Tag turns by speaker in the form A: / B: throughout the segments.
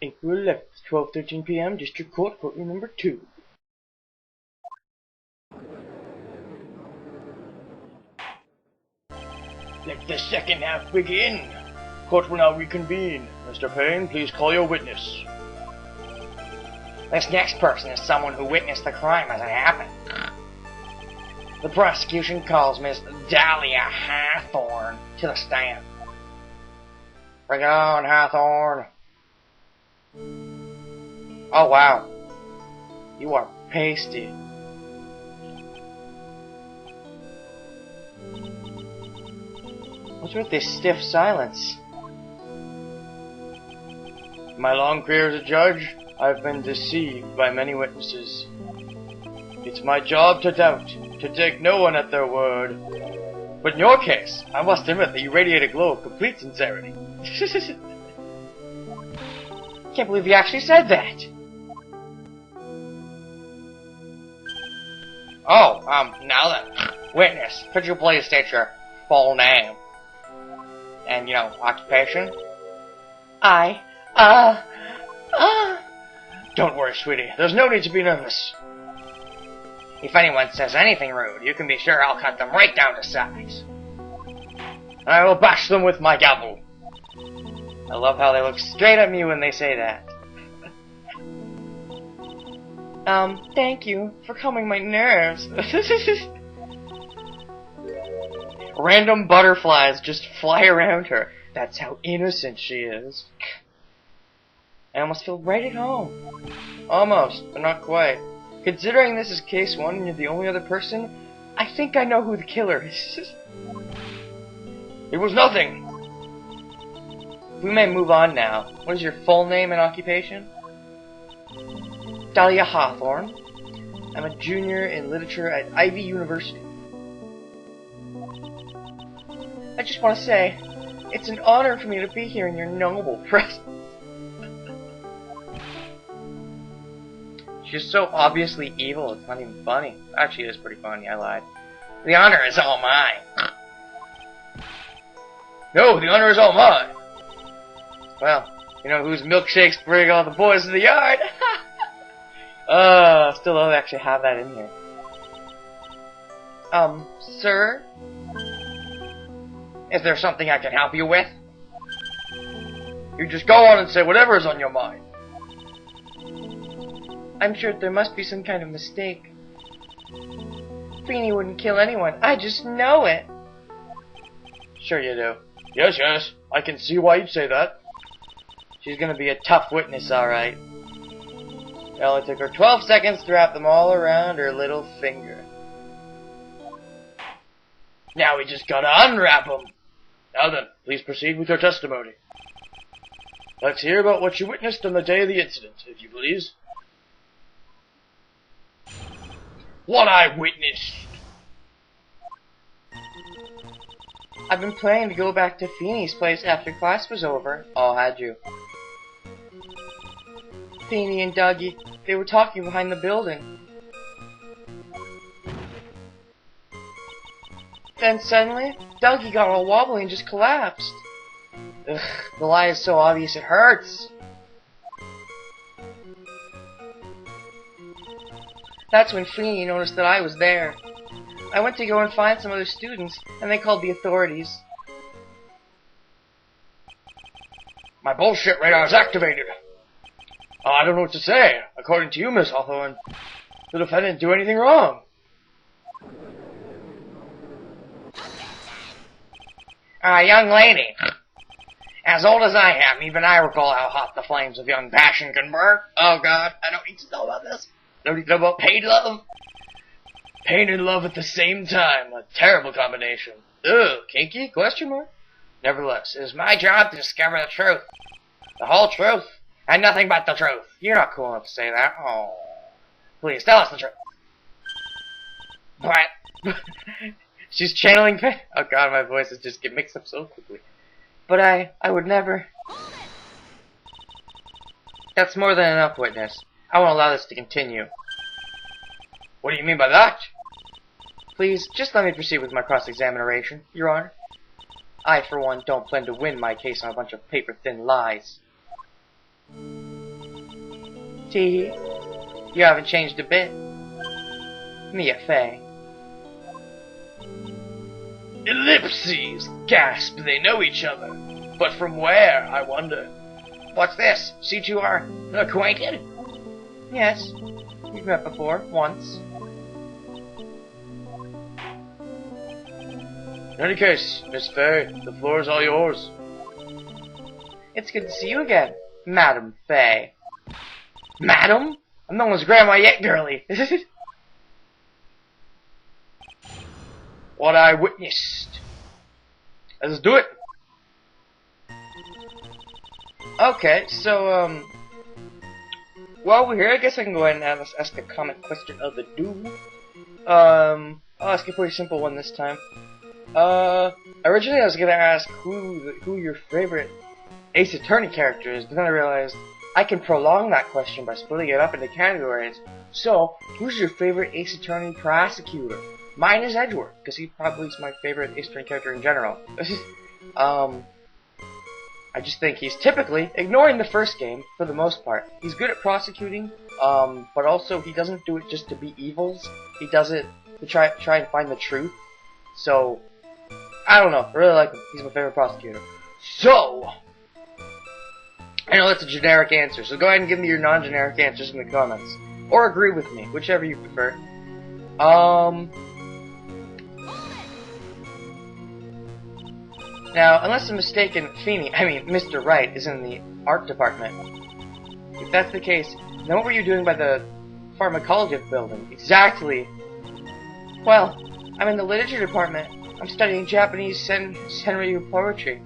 A: April 11th, 12:13 p.m., District Court, Courtroom Number 2. Let the second half begin. Court will now reconvene. Mr. Payne, please call your witness.
B: This next person is someone who witnessed the crime as it happened. The prosecution calls Miss Dahlia Hawthorne to the stand. Bring it on, Hawthorne. Oh, wow. You are pasty. What's with this stiff silence?
A: In my long career as a judge, I've been deceived by many witnesses. It's my job to doubt, to take no one at their word. But in your case, I must admit that you radiate a glow of complete sincerity.
B: Can't believe you actually said that. Oh, now then. Witness, could you please state your full name? And, occupation?
A: Don't worry, sweetie. There's no need to be nervous.
B: If anyone says anything rude, you can be sure I'll cut them right down to size.
A: I will bash them with my gavel.
B: I love how they look straight at me when they say that. Thank you for calming my nerves.
A: Random butterflies just fly around her. That's how innocent she is.
B: I almost feel right at home.
A: Almost, but not quite. Considering this is case 1 and you're the only other person, I think I know who the killer is. It was nothing.
B: We may move on now. What is your full name and occupation?
A: Dahlia Hawthorne. I'm a junior in literature at Ivy University. I just want to say, it's an honor for me to be here in your noble presence.
B: She's so obviously evil, it's not even funny. Actually, it is pretty funny, I lied. The honor is all mine.
A: No, the honor is all mine. Well, you know whose milkshakes bring all the boys to the yard?
B: Still don't actually have that in here. Sir? Is there something I can help you with?
A: You just go on and say whatever is on your mind.
B: I'm sure there must be some kind of mistake. Feeney wouldn't kill anyone. I just know it.
A: Sure you do. Yes. I can see why you'd say that. She's gonna be a tough witness, alright. It only took her 12 seconds to wrap them all around her little finger. Now we just gotta unwrap them. Now then, please proceed with your testimony. Let's hear about what you witnessed on the day of the incident, if you please. What I witnessed?
B: I've been planning to go back to Feeney's place after class was over.
A: Oh, had you?
B: Feeney and Dougie, they were talking behind the building. Then suddenly, Dougie got all wobbly and just collapsed.
A: Ugh, the lie is so obvious it hurts.
B: That's when Feeney noticed that I was there. I went to go and find some other students, and they called the authorities.
A: My bullshit radar is activated. I don't know what to say. According to you, Miss Hawthorne, the defendant didn't do anything wrong.
B: Young lady. As old as I am, even I recall how hot the flames of young passion can burn. Oh God, I don't need to know about this.
A: I don't need to know about pain and love. Pain and love at the same time. A terrible combination. Ugh, kinky? Question mark?
B: Nevertheless, it is my job to discover the truth. The whole truth, and nothing but the truth. You're not cool enough to say that. Oh. Please, tell us the truth. But...
A: She's channeling pain. Oh God, my voices just get mixed up so quickly.
B: But I would never... That's more than enough, witness. I won't allow this to continue.
A: What do you mean by that?
B: Please, just let me proceed with my cross-examination, Your Honor. I, for one, don't plan to win my case on a bunch of paper-thin lies. Tee, you haven't changed a bit. Mia Fey.
A: Ellipses! Gasp, they know each other. But from where, I wonder?
B: What's this? C2R acquainted? Yes. We've met before, once.
A: In any case, Miss Fey, the floor is all yours.
B: It's good to see you again, Madam Fey. Madam? I'm no one's grandma yet, girlie.
A: What I witnessed. Let's do it.
B: Okay, so, while we're here, I guess I can go ahead and ask a common question of the day. I'll ask a pretty simple one this time. Originally I was gonna ask who your favorite Ace Attorney character is, but then I realized I can prolong that question by splitting it up into categories. So, who's your favorite Ace Attorney prosecutor? Mine is Edward, because he probably is my favorite Ace Attorney character in general. I just think he's typically, ignoring the first game, for the most part, he's good at prosecuting, but also he doesn't do it just to be evils. He does it to try and find the truth. So, I don't know. I really like him. He's my favorite prosecutor. So, I know that's a generic answer, so go ahead and give me your non-generic answers in the comments. Or agree with me, whichever you prefer. Now, unless I'm mistaken, Mr. Wright is in the art department. If that's the case, then what were you doing by the pharmacology building? Exactly. Well, I'm in the literature department. I'm studying Japanese senryu poetry.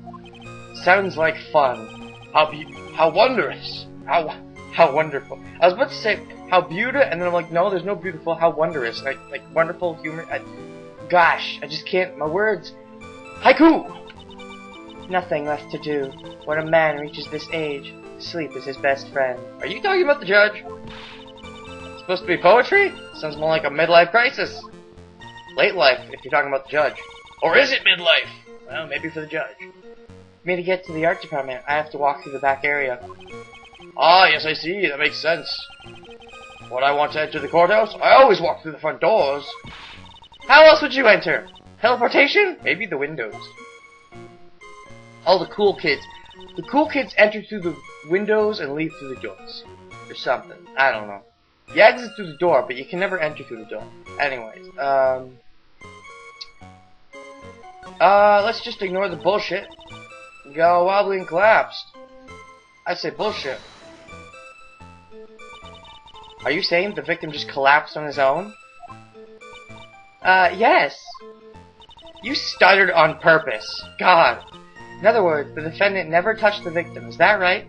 B: Sounds like fun.
A: How wondrous.
B: How wonderful. I was about to say, how beautiful, and then I'm like, no, there's no beautiful, how wondrous. Like wonderful, humor. Gosh, I just can't, my words. Haiku! Nothing left to do. When a man reaches this age, sleep is his best friend.
A: Are you talking about the judge? It's supposed to be poetry? Sounds more like a midlife crisis. Late life, if you're talking about the judge. Or is it midlife? Well, maybe for the judge.
B: For me to get to the art department, I have to walk through the back area.
A: Ah, yes, I see. That makes sense. When I want to enter the courthouse, I always walk through the front doors.
B: How else would you enter? Teleportation? Maybe the windows. All the cool kids. The cool kids enter through the windows and leave through the doors. Or something. I don't know. You exit through the door, but you can never enter through the door. Anyways, let's just ignore the bullshit. Go wobbly and collapsed. I say bullshit. Are you saying the victim just collapsed on his own? Yes. You stuttered on purpose. God. In other words, the defendant never touched the victim. Is that right?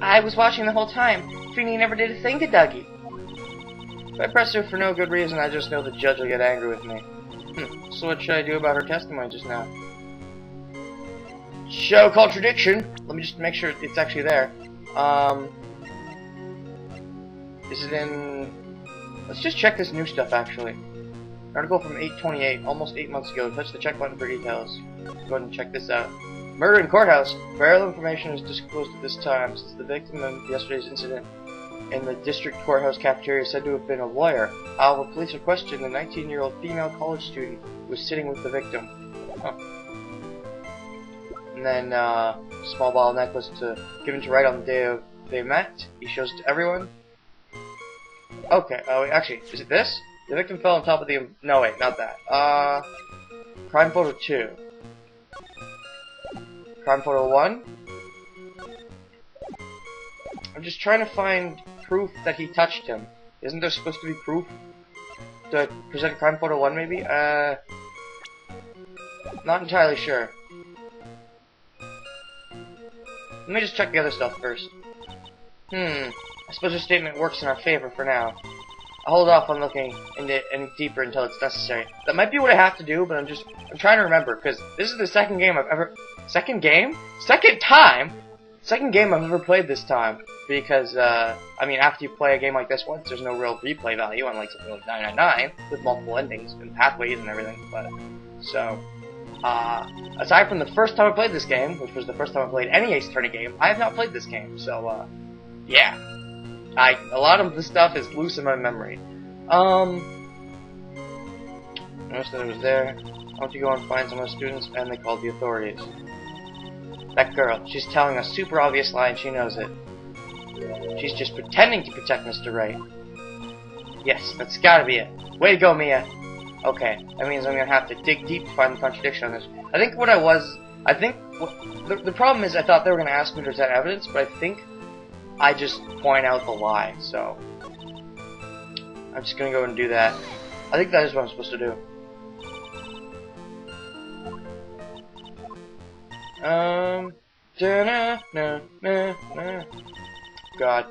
B: I was watching the whole time. Feeney never did a thing to Dougie. If I press her for no good reason, I just know the judge will get angry with me. So what should I do about her testimony just now? Show contradiction. Let me just make sure it's actually there. Is it in... Let's just check this new stuff, actually. Article from 8/28, almost 8 months ago. Touch the check button for details. Go ahead and check this out. Murder in courthouse. Burial information is disclosed at this time, since the victim of yesterday's incident in the district courthouse cafeteria is said to have been a lawyer. However, police are questioning the 19-year-old female college student who was sitting with the victim. Huh. And then, small ball necklace given to Wright on the day they met. He shows it to everyone. Okay, actually, is it this? The victim fell on top of the... No, wait, not that. Crime photo 2. Crime photo 1? I'm just trying to find proof that he touched him. Isn't there supposed to be proof to present crime photo 1, maybe? Not entirely sure. Let me just check the other stuff first. I suppose your statement works in our favor for now. I'll hold off on looking into any deeper until it's necessary. That might be what I have to do, but I'm trying to remember, because this is the second game I've ever... Second game? Second time? Second game I've ever played this time. Because, I mean, after you play a game like this once, there's no real replay value, unlike something like 999, with multiple endings and pathways and everything, but... So... aside from the first time I played this game, which was the first time I played any Ace Attorney game, I have not played this game, so,
A: Yeah. A lot of the stuff is loose in my memory. Noticed that it was there. I went to go and find some of the students, and they called the authorities. That girl, she's telling a super obvious lie, and she knows it. She's just pretending to protect Mr. Wright. Yes, that's gotta be it. Way to go, Mia. Okay, that means I'm gonna have to dig deep to find the contradiction on this. I think the problem is I thought they were gonna ask me to present evidence, but I think I just point out the lie, so I'm just gonna go and do that. I think that is what I'm supposed to do. God.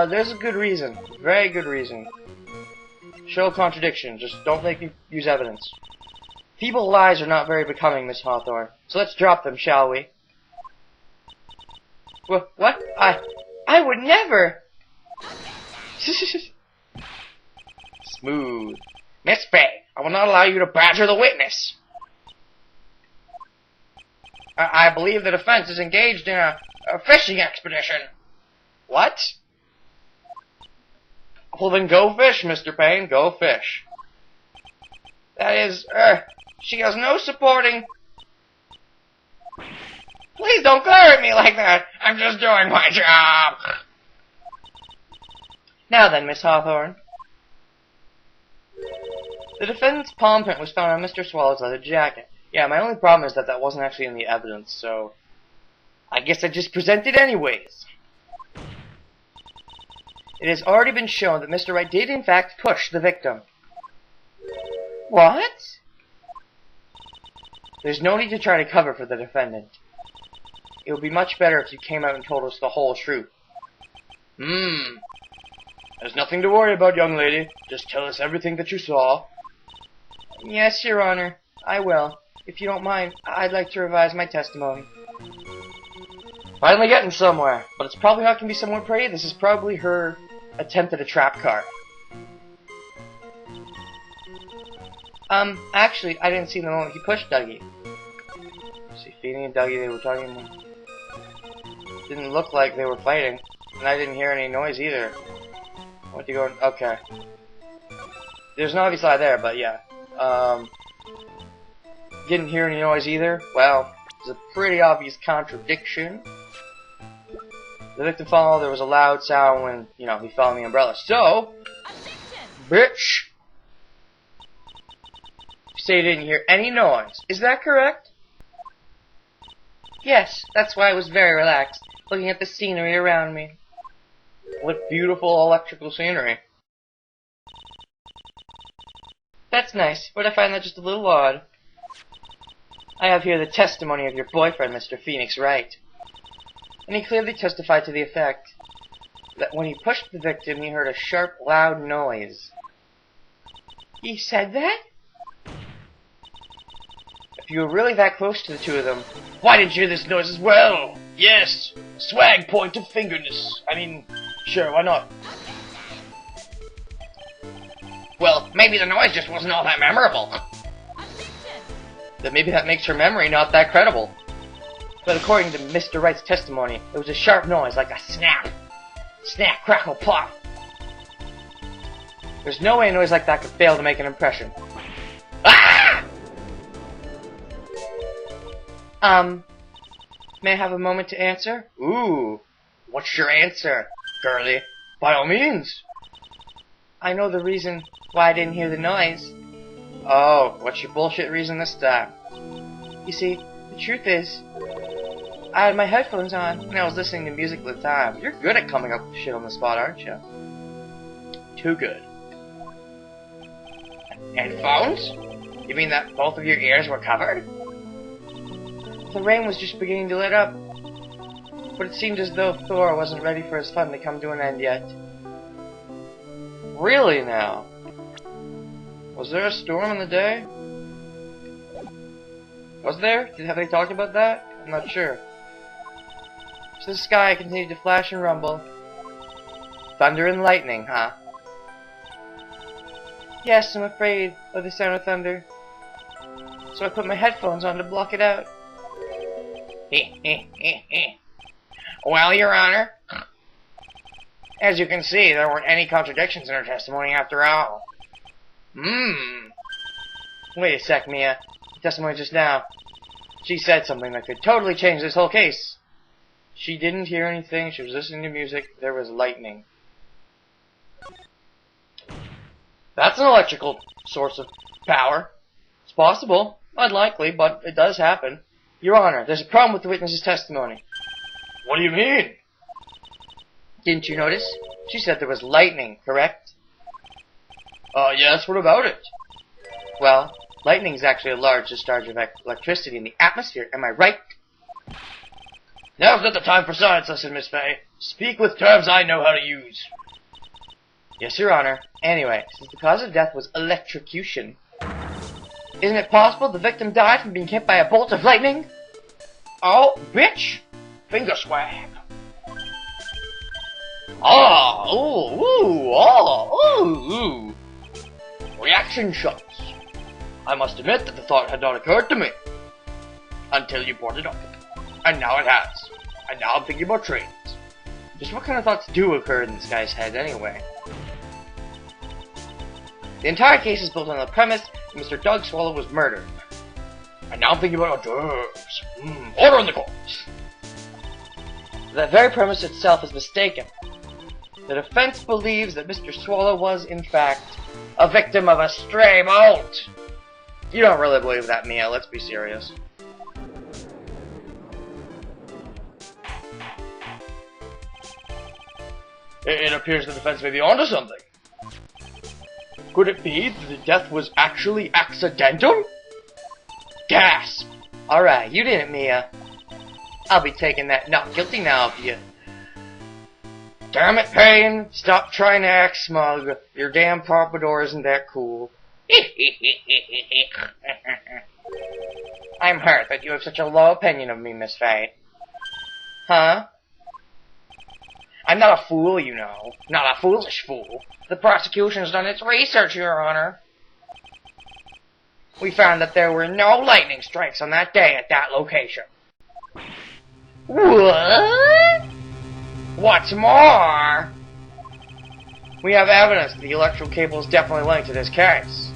A: There's a good reason. Very good reason. Show contradiction. Just don't make me use evidence. Feeble lies are not very becoming, Miss Hawthorne. So let's drop them, shall we? What? I would never! Smooth. Miss Fay, I will not allow you to badger the witness. I believe the defense is engaged in a fishing expedition. What? Well then go fish, Mr. Payne, go fish. That is, she has no supporting... Please don't glare at me like that! I'm just doing my job! Now then, Miss Hawthorne. The defendant's palm print was found on Mr. Swallow's leather jacket. Yeah, my only problem is that that wasn't actually in the evidence, so... I guess I just present it anyways. It has already been shown that Mr. Wright did in fact push the victim. What? There's no need to try to cover for the defendant. It would be much better if you came out and told us the whole truth. There's nothing to worry about, young lady. Just tell us everything that you saw. Yes, Your Honor. I will. If you don't mind, I'd like to revise my testimony. Finally getting somewhere. But it's probably not going to be somewhere pretty. This is probably her attempt at a trap card. Actually, I didn't see the moment he pushed Dougie. See, Feeny and Dougie, they were talking. Didn't look like they were fighting. And I didn't hear any noise either. What you going? Okay. There's an obvious lie there, but yeah. Didn't hear any noise either. Well, it's a pretty obvious contradiction. The victim fell. There was a loud sound when, you know, he fell on the umbrella. So, bitch, you say you didn't hear any noise. Is that correct? Yes, that's why I was very relaxed, looking at the scenery around me. What beautiful electrical scenery. That's nice, but I find that just a little odd. I have here the testimony of your boyfriend, Mr. Phoenix Wright. And he clearly testified to the effect that when he pushed the victim, he heard a sharp, loud noise. He said that? If you were really that close to the two of them, why didn't you hear this noise as well? Yes! Swag point of fingerness. I mean, sure, why not? Well, maybe the noise just wasn't all that memorable. Then maybe that makes her memory not that credible. But according to Mr. Wright's testimony, it was a sharp noise like a snap. Snap, crackle, pop. There's no way a noise like that could fail to make an impression. Ah! May I have a moment to answer? Ooh, what's your answer, girlie? By all means. I know the reason why I didn't hear the noise. Oh, what's your bullshit reason this time? You see, the truth is, I had my headphones on and I was listening to music at the time. You're good at coming up with shit on the spot, aren't you? Too good. Headphones? You mean that both of your ears were covered? The rain was just beginning to let up, but it seemed as though Thor wasn't ready for his fun to come to an end yet. Really now? Was there a storm on the day? Was there? Have they talked about that? I'm not sure. So the sky continued to flash and rumble. Thunder and lightning, huh? Yes, I'm afraid of the sound of thunder. So I put my headphones on to block it out. Well, Your Honor,
B: As you can see, there weren't any contradictions in her testimony after all.
A: Wait a sec, Mia. Testimony just now. She said something that could totally change this whole case. She didn't hear anything. She was listening to music. There was lightning. That's an electrical source of power. It's possible. Unlikely, but it does happen. Your Honor, there's a problem with the witness's testimony. What do you mean? Didn't you notice? She said there was lightning, correct? Yes, what about it? Well, lightning is actually a large discharge of electricity in the atmosphere, am I right? Now's not the time for science lesson, Miss Fay. Speak with terms I know how to use. Yes, Your Honor. Anyway, since the cause of death was electrocution, isn't it possible the victim died from being hit by a bolt of lightning?
B: Oh, bitch! Finger swag.
A: Reaction shots. I must admit that the thought had not occurred to me. Until you brought it up. And now it has. And now I'm thinking about trains. Just what kind of thoughts do occur in this guy's head anyway? The entire case is built on the premise that Mr. Doug Swallow was murdered. And now I'm thinking about hors d'oeuvres. Order in the court. That very premise itself is mistaken. The defense believes that Mr. Swallow was, in fact, a victim of a stray bolt. You don't really believe that, Mia. Let's be serious. It appears the defense may be onto something. Could it be that the death was actually accidental? Gasp! Alright, you did it, Mia. I'll be taking that not guilty now of you. Damn it, Payne! Stop trying to act smug. Your damn pompadour isn't that cool. I'm hurt that you have such a low opinion of me, Miss Fay. Huh? I'm not a fool, you know. Not a foolish fool. The prosecution's done its research, Your Honor. We found that there were no lightning strikes on that day at that location. What? What's more, we have evidence that the electrical cable is definitely linked to this case.